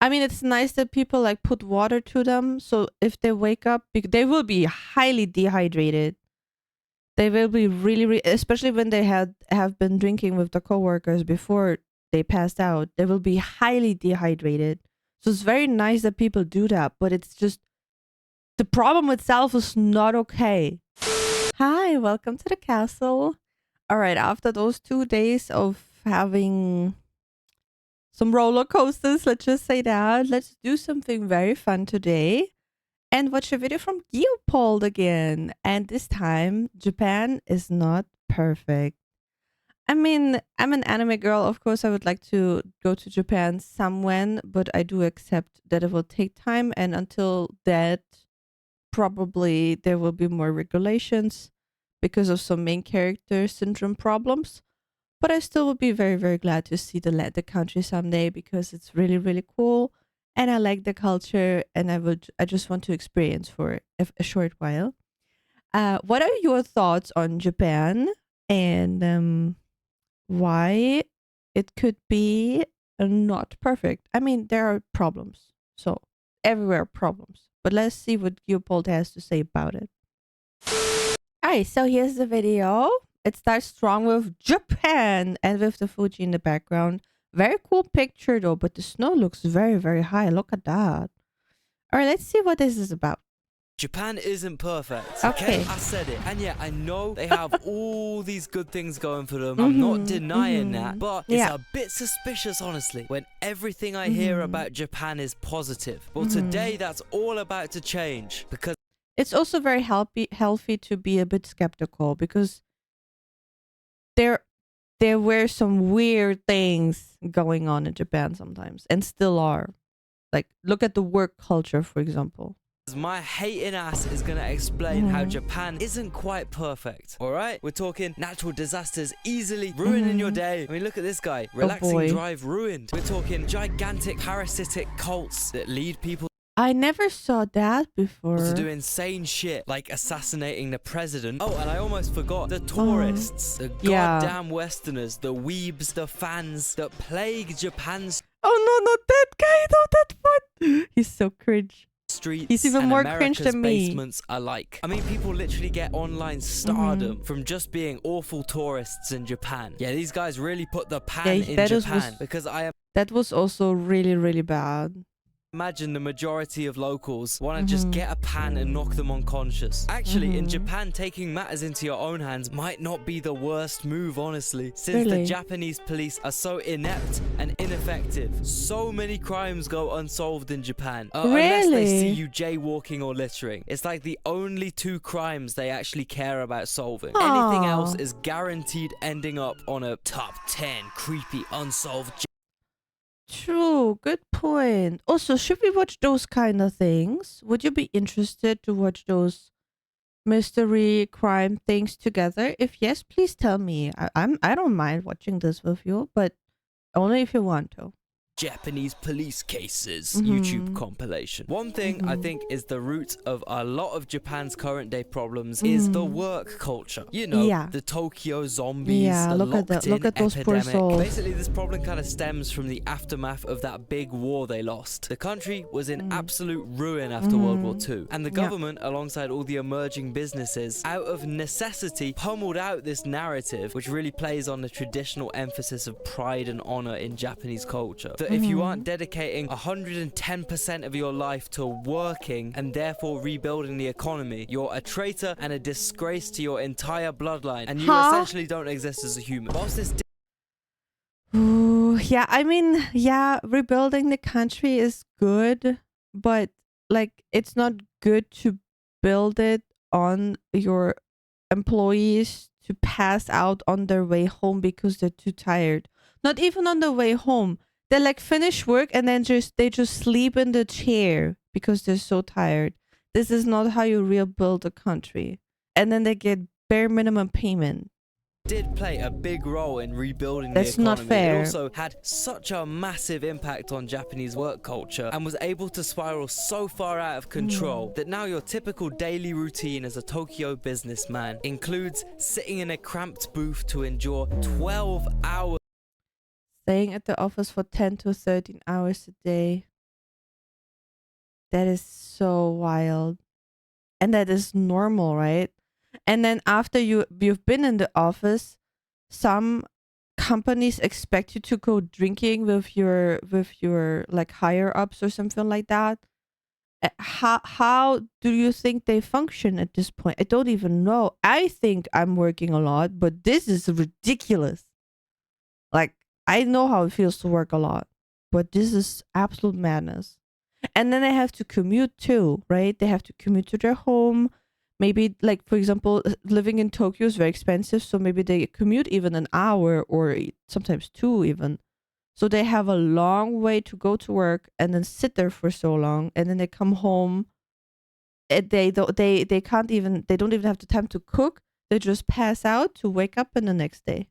I mean, it's nice that people like put water to them. So if they wake up, they will be highly dehydrated. They will be really, especially when they have been drinking with the coworkers before they passed out. They will be highly dehydrated. So it's very nice that people do that, but it's just the problem itself is not okay. Hi, welcome to the castle. All right, after those 2 days of having some roller coasters, let's just say that, let's do something very fun today and watch a video from Leopold again. And this time, Japan is not perfect. I mean, I'm an anime girl. Of course, I would like to go to Japan somewhen, but I do accept that it will take time. And until that, probably there will be more regulations because of some main character syndrome problems. But I still would be very glad to see the country someday because it's really cool, and I like the culture, and I just want to experience for a short while. What are your thoughts on Japan and why it could be not perfect? I mean, there are problems, so everywhere problems. But let's see what Leopold has to say about it. Alright, so here's the video. It starts strong with Japan and with the Fuji in the background. Very cool picture though, but the snow looks very high. Look at that. Alright, let's see what this is about. Japan isn't perfect. Okay. I said it. And yeah, I know they have all these good things going for them. I'm not denying that. But it's a bit suspicious, honestly, when everything I hear about Japan is positive. Well, today that's all about to change because it's also very healthy to be a bit skeptical because there were some weird things going on in Japan sometimes and still are. Like, look at the work culture, for example. my hating ass is gonna explain how Japan isn't quite perfect. Alright? We're talking natural disasters easily ruining your day. I mean, look at this guy. Relaxing drive ruined. We're talking gigantic parasitic cults that lead people I never saw that before. to do insane shit like assassinating the president. Oh, and I almost forgot the tourists, the goddamn Westerners, the weebs, the fans that plague Japan's oh no, not that guy, not that one. He's so cringe. Streets. He's even more cringe than me. Basements alike. I mean, people literally get online stardom from just being awful tourists in Japan. Yeah, these guys really put the pan in Japan because that was also really bad. Imagine the majority of locals want to just get a pan and knock them unconscious. Actually, in Japan, taking matters into your own hands might not be the worst move, honestly. Since the Japanese police are so inept and ineffective, so many crimes go unsolved in Japan. Unless they see you jaywalking or littering. It's like the only two crimes they actually care about solving. Anything else is guaranteed ending up on a top 10 creepy unsolved True, good point. Also, should we watch those kind of things? Would you be interested to watch those mystery crime things together? If yes, please tell me. I don't mind watching this with you, but only if you want to. Japanese police cases YouTube compilation. One thing I think is the root of a lot of Japan's current day problems is the work culture. You know, the Tokyo zombies, the look at those poor souls. Basically, this problem kind of stems from the aftermath of that big war they lost. The country was in absolute ruin after World War II, and the government, alongside all the emerging businesses, out of necessity, pummeled out this narrative, which really plays on the traditional emphasis of pride and honor in Japanese culture. That if you aren't dedicating 110% of your life to working and therefore rebuilding the economy, you're a traitor and a disgrace to your entire bloodline, and you essentially don't exist as a human. What's this? Ooh, yeah, I mean, yeah, rebuilding the country is good, but like, it's not good to build it on your employees to pass out on their way home because they're too tired. Not even on the way home. They like finish work and then they just sleep in the chair because they're so tired. This is not how you rebuild a country. And then they get bare minimum payment. Did play a big role in rebuilding That's the economy. Not fair. It also had such a massive impact on Japanese work culture and was able to spiral so far out of control that now your typical daily routine as a Tokyo businessman includes sitting in a cramped booth to endure 12 hours. Staying at the office for 10 to 13 hours a day. That is so wild. And that is normal, right? And then after you've been in the office, some companies expect you to go drinking with your like higher ups or something like that. How do you think they function at this point? I don't even know. I think I'm working a lot, but this is ridiculous. Like, I know how it feels to work a lot, but this is absolute madness. And then they have to commute too, right? They have to commute to their home. Maybe, like, for example, living in Tokyo is very expensive, so maybe they commute even an hour or sometimes two even. So they have a long way to go to work and then sit there for so long, and then they come home. They can't even, they don't even have the time to cook. They just pass out to wake up in the next day.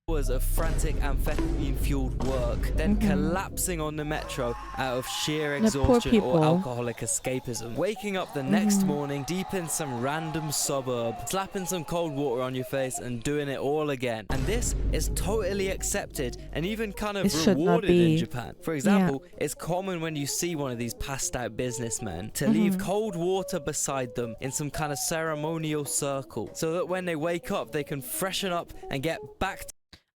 Hours of frantic amphetamine-fueled work, then collapsing on the metro out of sheer exhaustion or alcoholic escapism. Waking up the next morning deep in some random suburb, slapping some cold water on your face and doing it all again. And this is totally accepted and even kind of rewarded in Japan. For example, it's common when you see one of these passed out businessmen to leave cold water beside them in some kind of ceremonial circle so that when they wake up they can freshen up and get back to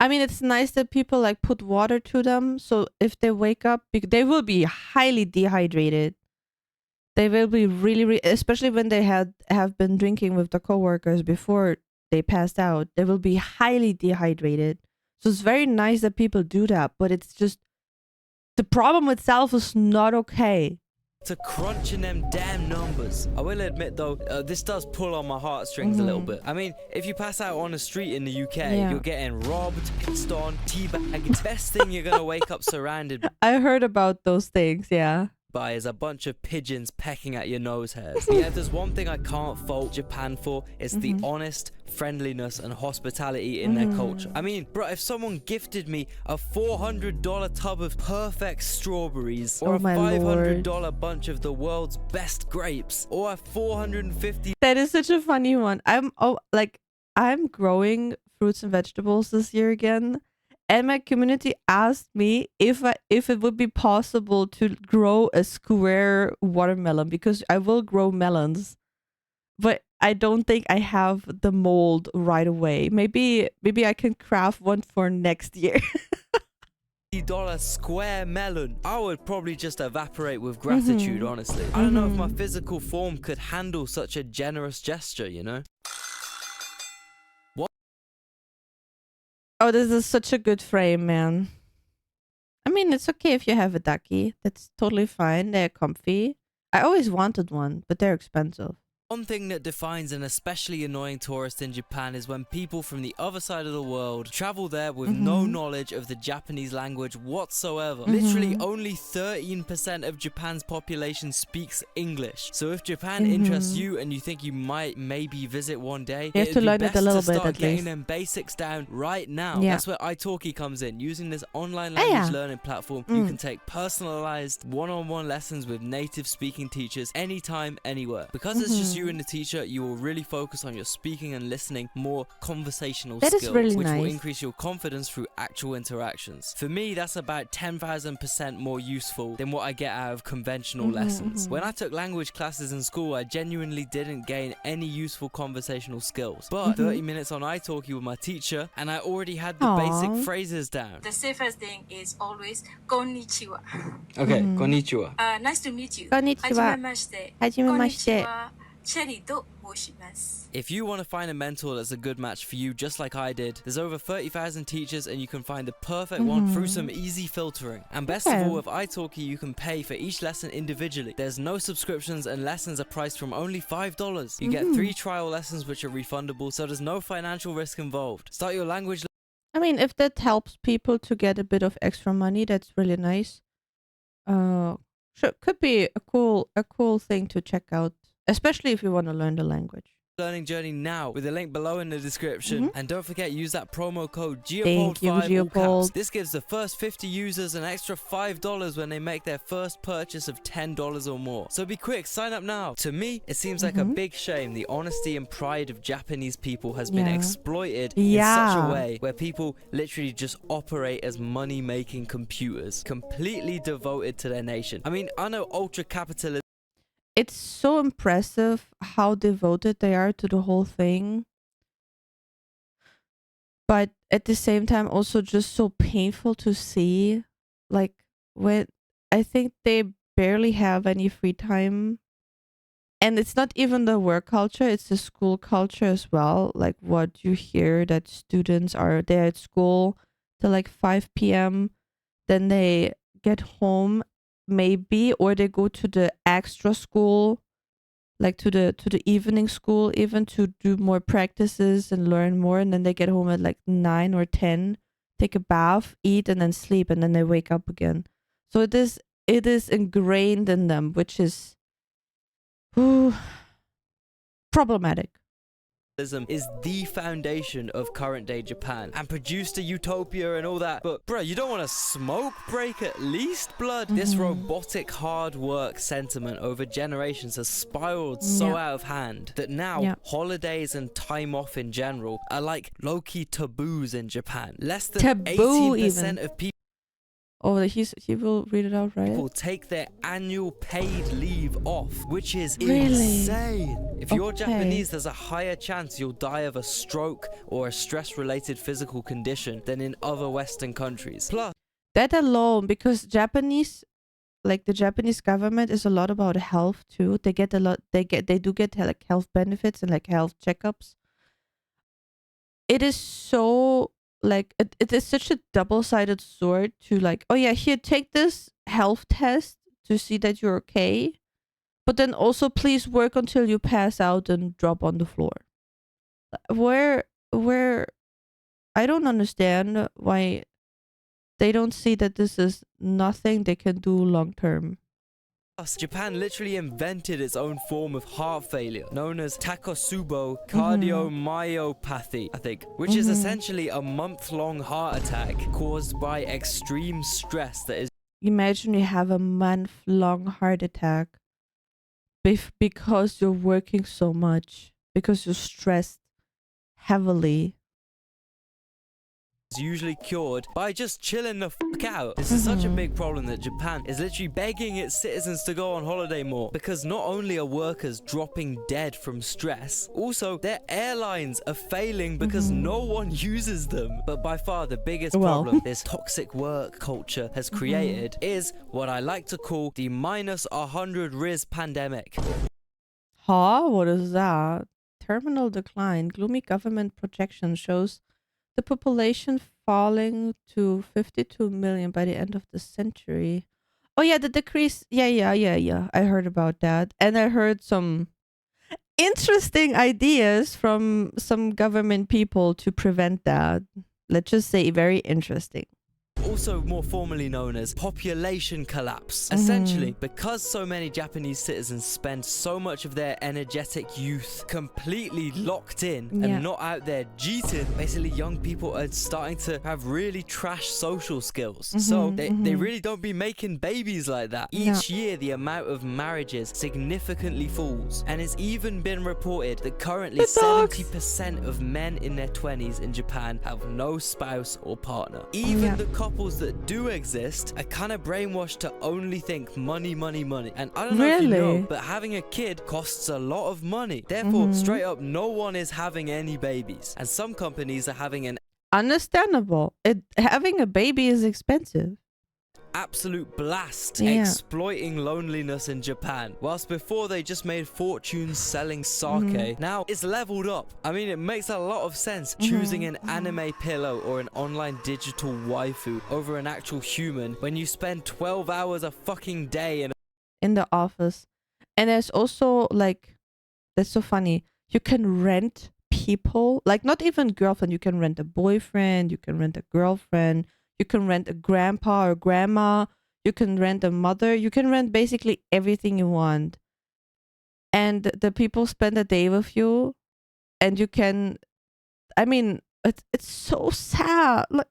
I mean, it's nice that people like put water to them. So if they wake up, they will be highly dehydrated. They will be really, especially when they have been drinking with the coworkers before they passed out. They will be highly dehydrated. So it's very nice that people do that, but it's just the problem itself is not okay. To crunching them damn numbers. I will admit though, this does pull on my heartstrings a little bit. I mean, if you pass out on the street in the UK, you're getting robbed, pissed on, teabagged. Best thing you're gonna wake up surrounded I heard about those things, yeah. by is a bunch of pigeons pecking at your nose hairs. Yeah, if there's one thing I can't fault Japan for, it's the honest friendliness and hospitality in their culture. I mean, bro, if someone gifted me a $400 tub of perfect strawberries, or a $500 bunch of the world's best grapes, or a $450 That is such a funny one. I'm growing fruits and vegetables this year again. And my community asked me if it would be possible to grow a square watermelon, because I will grow melons, but I don't think I have the mold right away. Maybe I can craft one for next year. $50 square melon. I would probably just evaporate with gratitude, honestly. I don't know if my physical form could handle such a generous gesture, you know? Oh, this is such a good frame, man. I mean, it's okay if you have a ducky. That's totally fine. They're comfy. I always wanted one, but they're expensive. One thing that defines an especially annoying tourist in Japan is when people from the other side of the world travel there with no knowledge of the Japanese language whatsoever. Literally only 13% of Japan's population speaks English. So if Japan interests you and you think you might maybe visit one day, you have to learn it a little bit at getting least. them basics down right now. That's where italki comes in. Using this online language learning platform, you can take personalized one-on-one lessons with native speaking teachers anytime, anywhere. Because it's just you and the teacher, you will really focus on your speaking and listening, more conversational skills, really which nice. will increase your confidence through actual interactions. For me, that's about 10,000% more useful than what I get out of conventional lessons. When I took language classes in school, I genuinely didn't gain any useful conversational skills. But 30 minutes on italki with my teacher, and I already had the basic phrases down. The safest thing is always konnichiwa. Okay, konnichiwa. Nice to meet you. Konnichiwa. Hajimemashite. Cherry to moshimasu. If you want to find a mentor that's a good match for you, just like I did, there's over 30,000 teachers and you can find the perfect one through some easy filtering. And best of all, with italki, you can pay for each lesson individually. There's no subscriptions and lessons are priced from only $5. You get 3 trial lessons which are refundable, so there's no financial risk involved. Start your language. I mean, if that helps people to get a bit of extra money, that's really nice. Could be a cool thing to check out, especially if you want to learn the language. learning journey now with the link below in the description. And don't forget, use that promo code Thank you, GEOPOLD5 all caps. Geopold. This gives the first 50 users an extra $5 when they make their first purchase of $10 or more. So be quick, sign up now. To me, it seems like a big shame the honesty and pride of Japanese people has been exploited in such a way where people literally just operate as money-making computers, completely devoted to their nation. I mean, I know ultra capitalism. It's so impressive how devoted they are to the whole thing. But at the same time, also just so painful to see. Like, when I think they barely have any free time. And it's not even the work culture, it's the school culture as well. Like, what you hear that students are there at school till like 5 p.m. Then they get home maybe, or they go to the extra school, like to the evening school, even to do more practices and learn more, and then they get home at like 9 or 10, take a bath, eat, and then sleep, and then they wake up again. So it is ingrained in them, which is problematic. Is the foundation of current day Japan and produced a utopia and all that, but bro, you don't want a smoke break at least, blood? This robotic hard work sentiment over generations has spiraled so out of hand that now holidays and time off in general are like low-key taboos in Japan. Less than 18% of people he will read it out, right? People take their annual paid leave off, which is insane. If you're Japanese, there's a higher chance you'll die of a stroke or a stress-related physical condition than in other Western countries. Plus, that alone, because Japanese, like the Japanese government is a lot about health too. They get a lot. They do get like health benefits and like health checkups. It is so. Like it is such a double-sided sword to like, oh yeah, here, take this health test to see that you're okay, but then also please work until you pass out and drop on the floor. Where I don't understand why they don't see that this is nothing they can do long term. Japan literally invented its own form of heart failure known as Takotsubo cardiomyopathy, I think, which is essentially a month-long heart attack caused by extreme stress that is... Imagine you have a month-long heart attack because you're working so much, because you're stressed heavily. Is usually cured by just chilling the fuck out. This is such a big problem that Japan is literally begging its citizens to go on holiday more, because not only are workers dropping dead from stress, also their airlines are failing because no one uses them. But by far the biggest problem this toxic work culture has created is what I like to call the -100 Riz pandemic. Huh? What is that? Terminal decline. Gloomy government projection shows the population falling to 52 million by the end of the century. Oh yeah, the decrease. Yeah. I heard about that. And I heard some interesting ideas from some government people to prevent that. Let's just say very interesting. Also more formally known as population collapse. Essentially, because so many Japanese citizens spend so much of their energetic youth completely locked in and not out there cheating, basically young people are starting to have really trash social skills. So they really don't be making babies like that. Each year the amount of marriages significantly falls, and it's even been reported that currently 70% of men in their 20s in Japan have no spouse or partner. Even the couples that do exist are kind of brainwashed to only think money. And I don't know if you know, but having a kid costs a lot of money. Therefore, straight up, no one is having any babies. And some companies are having an... Understandable. Having a baby is expensive. Absolute blast exploiting loneliness in Japan. Whilst before they just made fortunes selling sake, now it's leveled up. I mean, it makes a lot of sense choosing an anime pillow or an online digital waifu over an actual human when you spend 12 hours a fucking day in the office. And there's also like, that's so funny, you can rent people, like not even girlfriend, you can rent a boyfriend, you can rent a girlfriend, you can rent a grandpa or grandma, you can rent a mother, you can rent basically everything you want. And the people spend a day with you and you can, I mean, it's so sad. Like,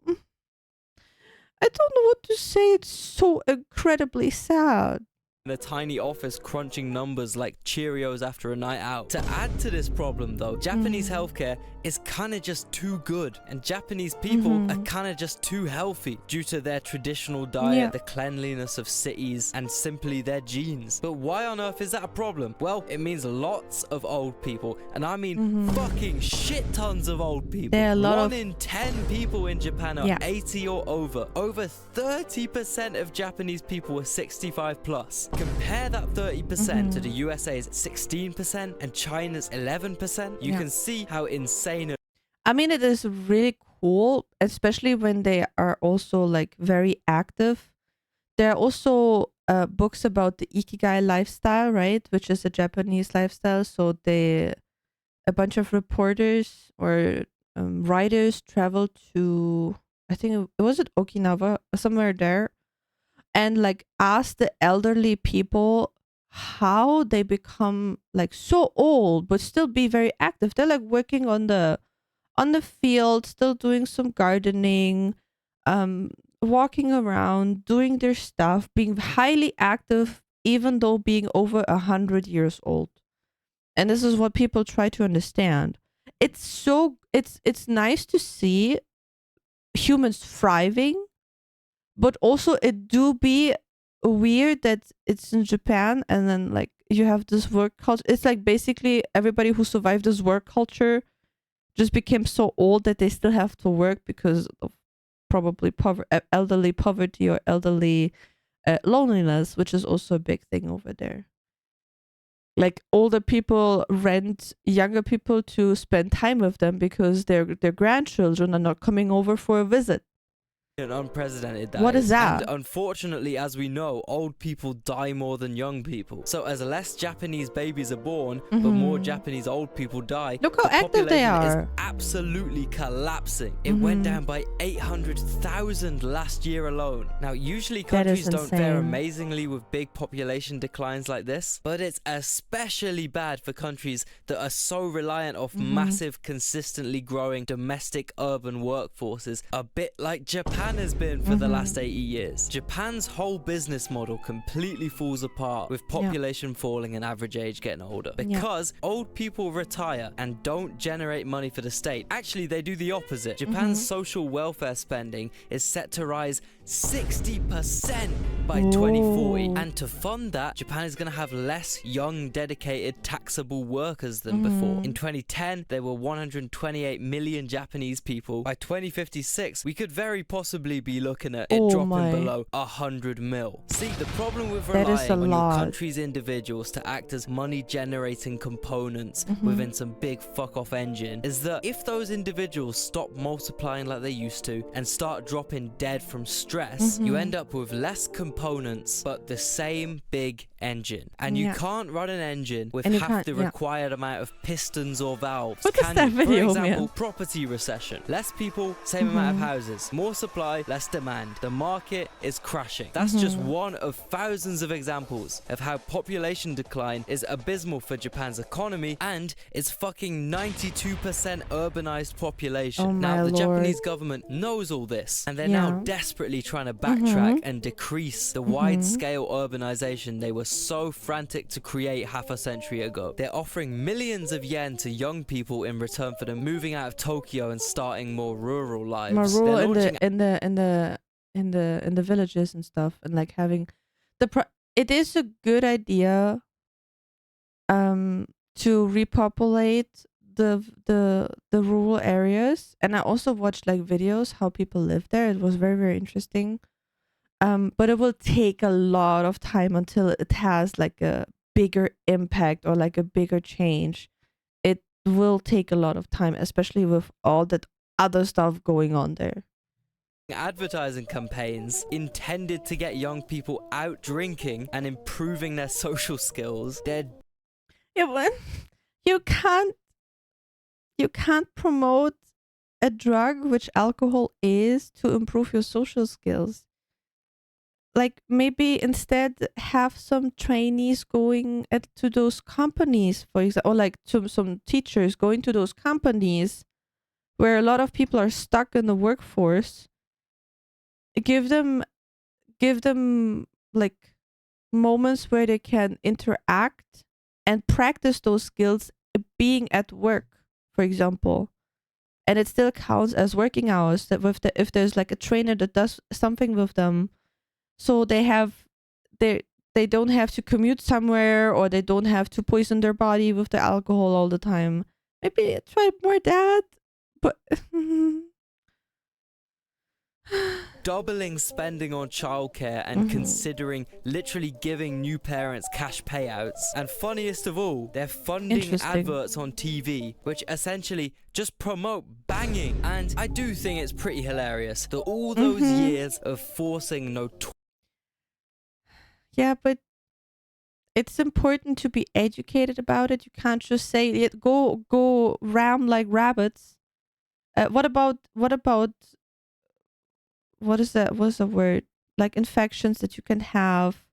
I don't know what to say. It's so incredibly sad. In a tiny office crunching numbers like Cheerios after a night out. To add to this problem though, Japanese healthcare is kinda just too good, and Japanese people are kinda just too healthy due to their traditional diet, the cleanliness of cities, and simply their genes. But why on earth is that a problem? Well, it means lots of old people, and I mean fucking shit tons of old people. There are a lot One of... in 10 people in Japan are 80 or over. Over 30% of Japanese people are 65 plus. Compare that 30% to the USA's 16% and China's 11%. You can see how insane. I mean, it is really cool, especially when they are also like very active. There are also books about the Ikigai lifestyle, right? Which is a Japanese lifestyle. So a bunch of reporters or writers travel to, I think it was at Okinawa, somewhere there, and like ask the elderly people how they become like so old but still be very active. They're like working on the field, still doing some gardening, walking around, doing their stuff, being highly active even though being over 100 years old. And this is what people try to understand. It's nice to see humans thriving, but also it do be weird that it's in Japan and then like you have this work culture. It's like basically everybody who survived this work culture just became so old that they still have to work because of probably elderly poverty or elderly loneliness, which is also a big thing over there. Like older people rent younger people to spend time with them because their grandchildren are not coming over for a visit. Unprecedented, what is that? And unfortunately, as we know, old people die more than young people. So as less Japanese babies are born, but more Japanese old people die, look how active they are. Is absolutely collapsing. It went down by 800,000 last year alone. Now usually countries don't fare amazingly with big population declines like this, but it's especially bad for countries that are so reliant off massive, consistently growing domestic urban workforces, a bit like Japan has been for the last 80 years. Japan's whole business model completely falls apart with population falling and average age getting older because old people retire and don't generate money for the state. Actually, they do the opposite. Japan's social welfare spending is set to rise 60% by 2040, and to fund that, Japan is going to have less young, dedicated, taxable workers than before. In 2010, there were 128 million Japanese people. By 2056, we could very possibly be looking at it dropping below 100 mil. See, the problem with relying on your country's individuals to act as money-generating components within some big fuck-off engine is that if those individuals stop multiplying like they used to and start dropping dead from stress, you end up with less components but the same big engine. And you can't run an engine with half the required amount of pistons or valves. What is that video, for example, property recession. Less people, same amount of houses. More supply, less demand. The market is crashing. That's just one of thousands of examples of how population decline is abysmal for Japan's economy and its fucking 92% urbanized population. Now, the Japanese government knows all this, and they're now desperately trying to backtrack and decrease the wide-scale urbanization they were so frantic to create half a century ago. They're offering millions of yen to young people in return for them moving out of Tokyo and starting more rural lives. More rural in the villages and stuff, and like having it is a good idea to repopulate the rural areas, and I also watched like videos how people live there. It was very, very interesting. But it will take a lot of time until it has like a bigger impact or like a bigger change. It will take a lot of time, especially with all that other stuff going on there. Advertising campaigns intended to get young people out drinking and improving their social skills. But you can't promote a drug, which alcohol is, to improve your social skills. like maybe instead have some trainees going to those companies, for example, or like some teachers going to those companies where a lot of people are stuck in the workforce. Give them like moments where they can interact and practice those skills being at work, for example. And it still counts as working hours, that if there's like a trainer that does something with them, so they don't have to commute somewhere, or they don't have to poison their body with the alcohol all the time. Maybe try more that, but doubling spending on childcare and considering literally giving new parents cash payouts. And funniest of all, they're funding adverts on TV which essentially just promote banging. And I do think it's pretty hilarious that all those years of forcing yeah, but it's important to be educated about it. You can't just say go ram like rabbits. What about what is that? What's the word? Like infections that you can have.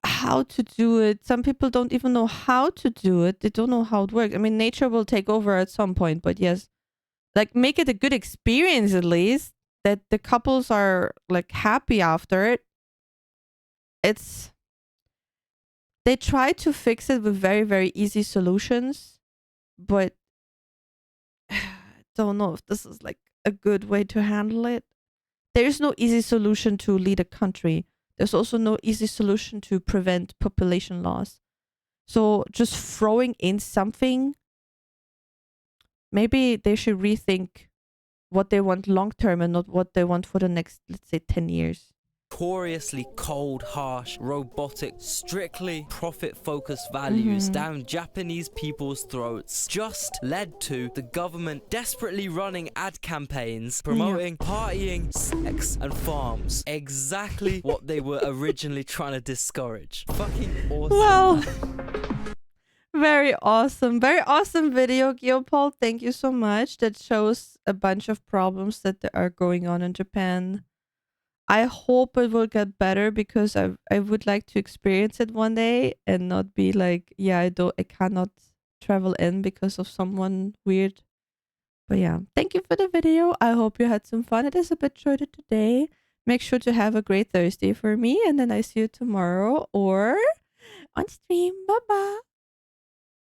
How to do it. Some people don't even know how to do it. They don't know how it works. I mean, nature will take over at some point, but yes, like make it a good experience at least, that the couples are like happy after it. They try to fix it with very, very easy solutions, but I don't know if this is like a good way to handle it. There's no easy solution to lead a country. There's also no easy solution to prevent population loss. So just throwing in something, maybe they should rethink what they want long term and not what they want for the next, let's say, 10 years. notoriously cold, harsh, robotic, strictly profit-focused values down Japanese people's throats just led to the government desperately running ad campaigns promoting partying, sex, and farms. Exactly what they were originally trying to discourage. Fucking awesome. Well, very awesome. Very awesome video, Geopol. Thank you so much. That shows a bunch of problems that are going on in Japan. I hope it will get better, because I would like to experience it one day and not be like, yeah, I cannot travel in because of someone weird. But yeah, thank you for the video. I hope you had some fun. It is a bit shorter today. Make sure to have a great Thursday for me, and then I see you tomorrow or on stream. Bye bye.